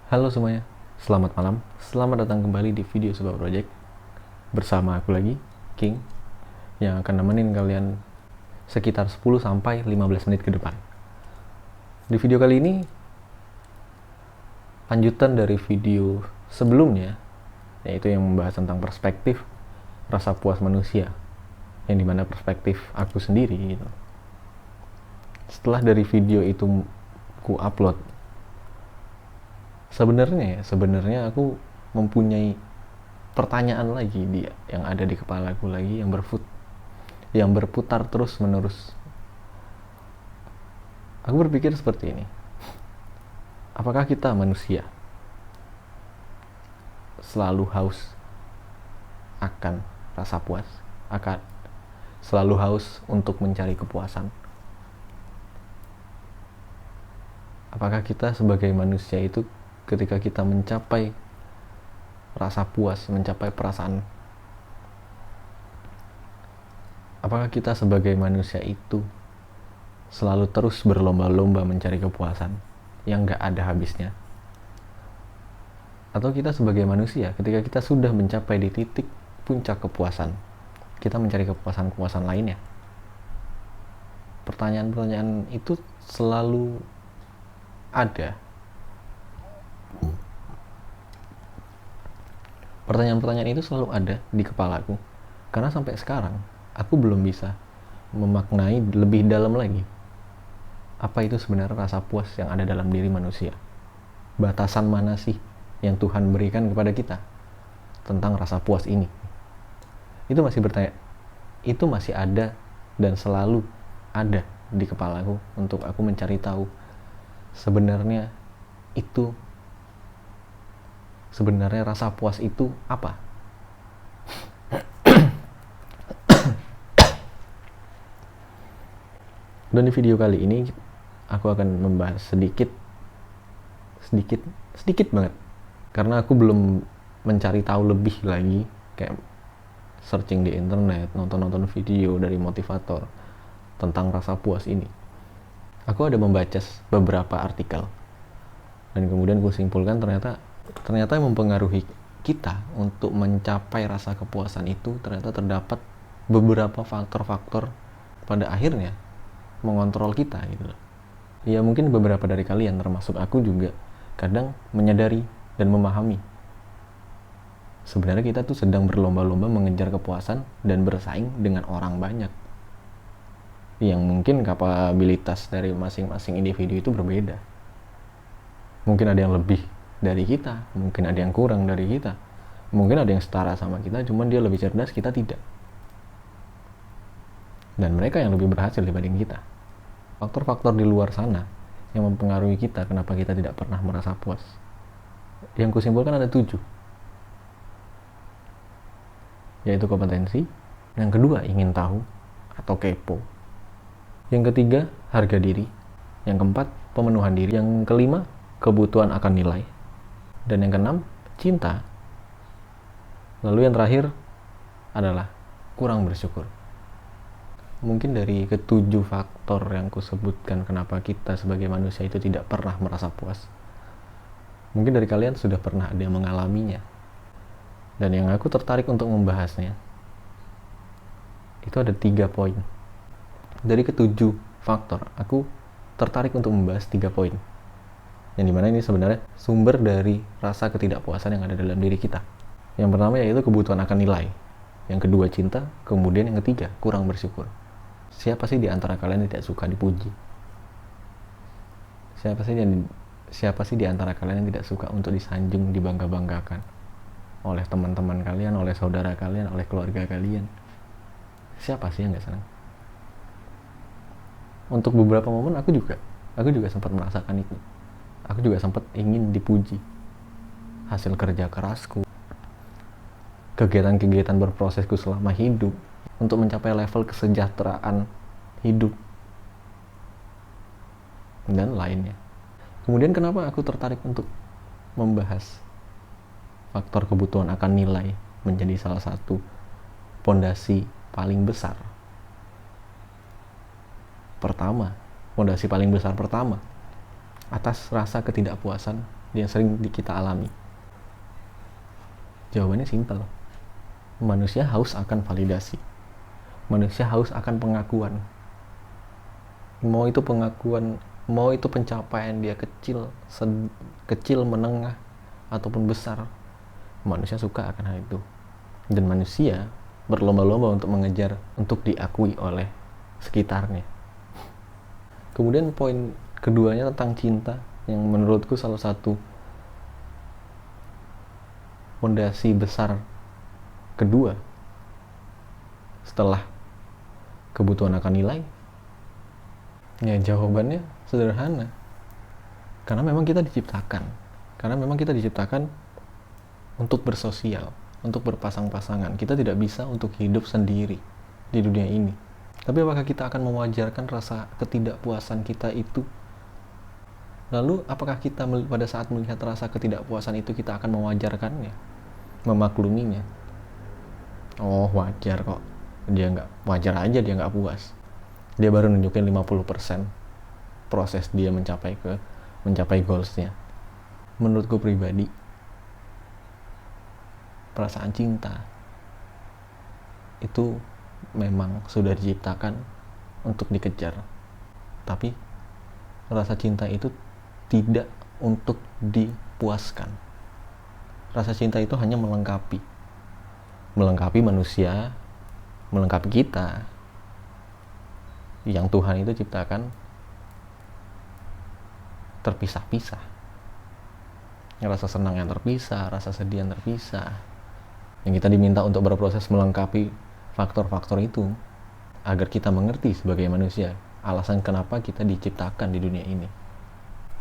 Halo semuanya, selamat malam. Selamat datang kembali di video sebuah project. Bersama aku lagi, King, yang akan nemenin kalian sekitar 10-15 menit ke depan. Di video kali ini, lanjutan dari video sebelumnya, yaitu yang membahas tentang perspektif rasa puas manusia, yang dimana perspektif aku sendiri gitu. Setelah dari video itu ku upload, sebenarnya aku mempunyai pertanyaan lagi yang ada di kepala aku lagi, yang berputar terus menerus. Aku berpikir seperti ini, apakah kita manusia selalu haus akan rasa puas, akan selalu haus untuk mencari kepuasan? Apakah kita sebagai manusia itu ketika kita mencapai rasa puas, mencapai perasaan, apakah kita sebagai manusia itu selalu terus berlomba-lomba mencari kepuasan yang gak ada habisnya? Atau kita sebagai manusia ketika kita sudah mencapai di titik puncak kepuasan, kita mencari kepuasan-kepuasan lainnya? Pertanyaan-pertanyaan itu selalu ada. Pertanyaan-pertanyaan itu selalu ada di kepalaku, karena sampai sekarang aku belum bisa memaknai lebih dalam lagi apa itu sebenarnya rasa puas yang ada dalam diri manusia. Batasan mana sih yang Tuhan berikan kepada kita tentang rasa puas ini? Itu masih ada dan selalu ada di kepalaku untuk aku mencari tahu sebenarnya rasa puas itu apa. Dan di video kali ini aku akan membahas sedikit banget, karena aku belum mencari tahu lebih lagi, kayak searching di internet, nonton video dari motivator tentang rasa puas ini. Aku ada membaca beberapa artikel dan kemudian aku simpulkan ternyata yang mempengaruhi kita untuk mencapai rasa kepuasan itu ternyata terdapat beberapa faktor-faktor pada akhirnya mengontrol kita gitu. Ya mungkin beberapa dari kalian termasuk aku juga kadang menyadari dan memahami sebenarnya kita tuh sedang berlomba-lomba mengejar kepuasan dan bersaing dengan orang banyak yang mungkin kapabilitas dari masing-masing individu itu berbeda. Mungkin ada yang lebih dari kita, mungkin ada yang kurang dari kita, mungkin ada yang setara sama kita, cuman dia lebih cerdas, kita tidak. Dan mereka yang lebih berhasil dibanding kita. Faktor-faktor di luar sana yang mempengaruhi kita, kenapa kita tidak pernah merasa puas. Yang kusimpulkan ada 7. Yaitu kompetensi, yang kedua ingin tahu atau kepo, yang ketiga harga diri, yang keempat pemenuhan diri, yang kelima kebutuhan akan nilai, dan yang keenam cinta. Lalu yang terakhir adalah kurang bersyukur. Mungkin dari ketujuh faktor yang kusebutkan kenapa kita sebagai manusia itu tidak pernah merasa puas, mungkin dari kalian sudah pernah ada yang mengalaminya. Dan yang aku tertarik untuk membahasnya itu ada 3 poin. Dari ketujuh faktor, aku tertarik untuk membahas 3 poin, yang dimana ini sebenarnya sumber dari rasa ketidakpuasan yang ada dalam diri kita. Yang pertama yaitu kebutuhan akan nilai, yang kedua cinta, kemudian yang ketiga kurang bersyukur. Siapa sih di antara kalian tidak suka dipuji? Siapa sih di antara kalian yang tidak suka untuk disanjung, dibangga-banggakan oleh teman-teman kalian, oleh saudara kalian, oleh keluarga kalian? Siapa sih yang gak senang? Untuk beberapa momen aku juga sempat merasakan itu. Aku juga sempat ingin dipuji hasil kerja kerasku, kegiatan-kegiatan berprosesku selama hidup untuk mencapai level kesejahteraan hidup dan lainnya. Kemudian kenapa aku tertarik untuk membahas faktor kebutuhan akan nilai menjadi salah satu pondasi paling besar pertama atas rasa ketidakpuasan yang sering kita alami? Jawabannya simpel. Manusia haus akan validasi. Manusia haus akan pengakuan. Mau itu pengakuan, mau itu pencapaian dia kecil, menengah, ataupun besar, manusia suka akan hal itu. Dan manusia berlomba-lomba untuk mengejar, untuk diakui oleh sekitarnya. Kemudian poin keduanya tentang cinta, yang menurutku salah satu fondasi besar kedua setelah kebutuhan akan nilai. Ya, jawabannya sederhana. Karena memang kita diciptakan untuk bersosial, untuk berpasang-pasangan. Kita tidak bisa untuk hidup sendiri di dunia ini. Tapi apakah kita akan mewajarkan rasa ketidakpuasan kita itu? Lalu apakah kita pada saat melihat rasa ketidakpuasan itu, kita akan mewajarkannya, memakluminya? Oh, wajar kok, wajar aja dia nggak puas. Dia baru nunjukin 50% proses dia mencapai goalsnya. Menurutku pribadi, perasaan cinta itu memang sudah diciptakan untuk dikejar. Tapi rasa cinta itu tidak untuk dipuaskan. Rasa cinta itu hanya melengkapi manusia, melengkapi kita yang Tuhan itu ciptakan terpisah-pisah. Rasa senang yang terpisah, rasa sedih yang terpisah. Yang kita diminta untuk berproses melengkapi faktor-faktor itu agar kita mengerti sebagai manusia alasan kenapa kita diciptakan di dunia ini.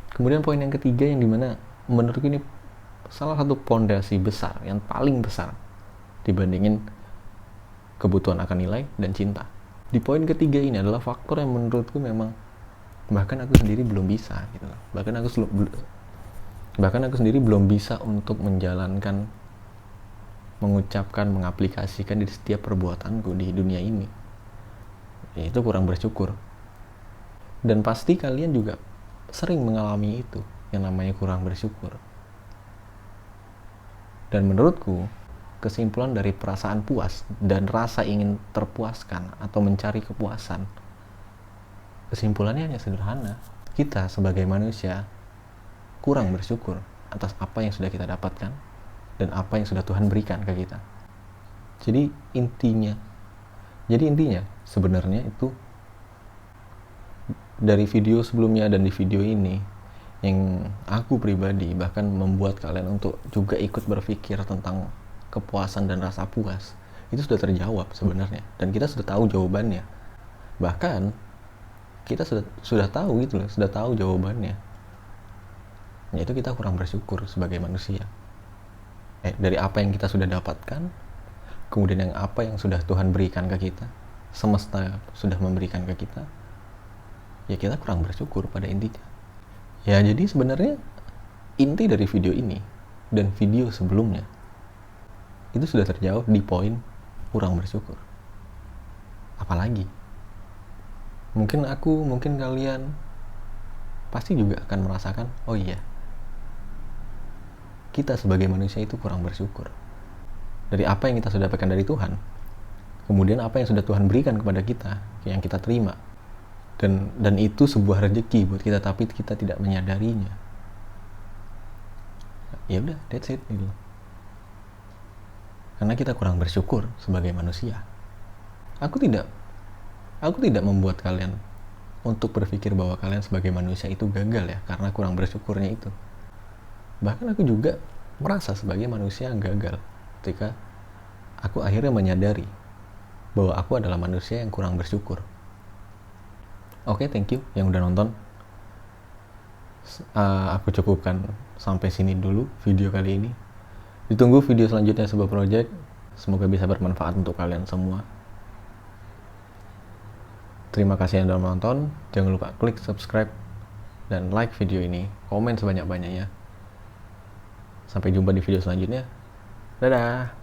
Kemudian poin yang ketiga, yang dimana menurutku ini salah satu pondasi besar, yang paling besar dibandingin kebutuhan akan nilai dan cinta. Di poin ketiga ini adalah faktor yang menurutku memang bahkan aku sendiri belum bisa gitu. Bahkan aku sendiri belum bisa untuk menjalankan, mengucapkan, mengaplikasikan di setiap perbuatanku di dunia ini. Yaitu kurang bersyukur. Dan pasti kalian juga sering mengalami itu, yang namanya kurang bersyukur. Dan menurutku, kesimpulan dari perasaan puas dan rasa ingin terpuaskan atau mencari kepuasan, kesimpulannya hanya sederhana. Kita sebagai manusia kurang bersyukur atas apa yang sudah kita dapatkan dan apa yang sudah Tuhan berikan ke kita. Jadi intinya sebenarnya itu, dari video sebelumnya dan di video ini, yang aku pribadi bahkan membuat kalian untuk juga ikut berpikir tentang kepuasan dan rasa puas, itu sudah terjawab sebenarnya, dan kita sudah tahu jawabannya. Bahkan kita sudah tahu gitu loh, sudah tahu jawabannya. Yaitu kita kurang bersyukur sebagai manusia. Dari apa yang kita sudah dapatkan, kemudian apa yang sudah Tuhan berikan ke kita, semesta sudah memberikan ke kita, ya kita kurang bersyukur pada intinya. Ya, jadi sebenarnya inti dari video ini dan video sebelumnya itu sudah terjawab di poin kurang bersyukur. Apalagi mungkin kalian pasti juga akan merasakan, oh iya, kita sebagai manusia itu kurang bersyukur dari apa yang kita sudah dapatkan dari Tuhan, kemudian apa yang sudah Tuhan berikan kepada kita, yang kita terima, dan itu sebuah rezeki buat kita, tapi kita tidak menyadarinya. Ya udah, that's it gitu. Karena kita kurang bersyukur sebagai manusia. Aku tidak membuat kalian untuk berpikir bahwa kalian sebagai manusia itu gagal ya karena kurang bersyukurnya itu. Bahkan aku juga merasa sebagai manusia yang gagal ketika aku akhirnya menyadari bahwa aku adalah manusia yang kurang bersyukur. Oke, thank you yang udah nonton. Aku cukupkan sampai sini dulu video kali ini. Ditunggu video selanjutnya sebuah project. Semoga bisa bermanfaat untuk kalian semua. Terima kasih yang sudah menonton. Jangan lupa klik subscribe dan like video ini. Komen sebanyak-banyaknya. Sampai jumpa di video selanjutnya. Dadah!